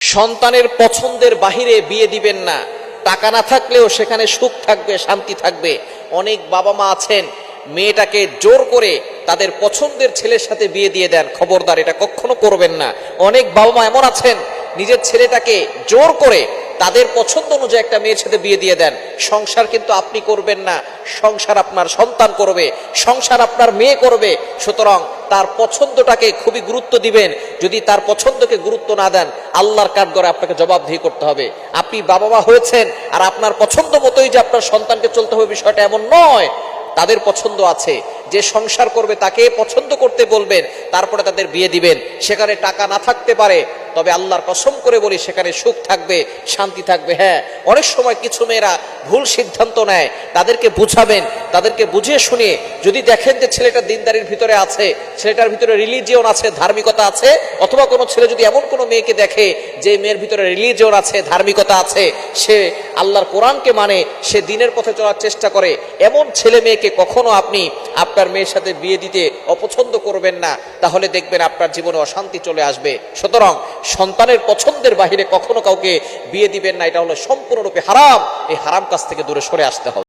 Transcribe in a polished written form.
সন্তানের পছন্দের বাহিরে বিয়ে দিবেন না। টাকা না থাকলেও সেখানে সুখ থাকবে, শান্তি থাকবে। অনেক বাবা মা আছেন মেয়েটাকে জোর করে তাদের পছন্দের ছেলের সাথে বিয়ে দিয়ে দেন। খবরদার, এটা কখনো করবেন না। অনেক বাবা মা এমন আছেন নিজের ছেলেটাকে জোর করে তাদের পছন্দ অনুযায়ী একটা মেয়ের সাথে বিয়ে দিয়ে দেন। সংসার কিন্তু আপনি করবেন না, সংসার আপনার সন্তান করবে, সংসার আপনার মেয়ে করবে। সুতরাং তার পছন্দটাকে খুবই গুরুত্ব দিবেন। যদি তার পছন্দকে গুরুত্ব না দেন, আল্লাহর কাঠগড়ায় আপনাকে জবাবদিহি করতে হবে। আপনি বাবা মা হয়েছেন আর আপনার পছন্দ মতোই যে আপনার সন্তানকে চলতে হবে, বিষয়টা এমন নয়। তাদের পছন্দ আছে, যে সংসার করবে তাকে পছন্দ করতে বলবেন, তারপরে তাদের বিয়ে দিবেন। সেখানে টাকা না থাকতে পারে, তবে আল্লাহর কসম করে বলি সেখানে সুখ থাকবে, শান্তি থাকবে। হ্যাঁ, অনেক সময় কিছু মেয়েরা ভুল সিদ্ধান্ত নেয়, তাদেরকে বুঝাবেন, তাদেরকে বুঝিয়ে শুনিয়ে যদি দেখেন যে ছেলেটা দিনদারির ভিতরে আছে, ছেলেটার ভিতরে রিলিজিয়ন আছে, ধার্মিকতা আছে, অথবা কোনো ছেলে যদি এমন কোনো মেয়েকে দেখে যে মেয়ের ভিতরে রিলিজিয়ন আছে, ধার্মিকতা আছে, সে আল্লাহর কোরআনকে মানে, সে দিনের পথে চলার চেষ্টা করে, এমন ছেলে মেয়েকে কখনো আপনি আপনার মেয়ের সাথে বিয়ে দিতে অপছন্দ করবেন না। তাহলে দেখবেন আপনার জীবনে অশান্তি চলে আসবে। সুতরাং সন্তানের পছন্দের বাহিরে কখনো কাউকে বিয়ে দিবেন না, এটা হলো সম্পূর্ণরূপে হারাম। এই হারাম কাজ থেকে দূরে সরে আসতে হবে।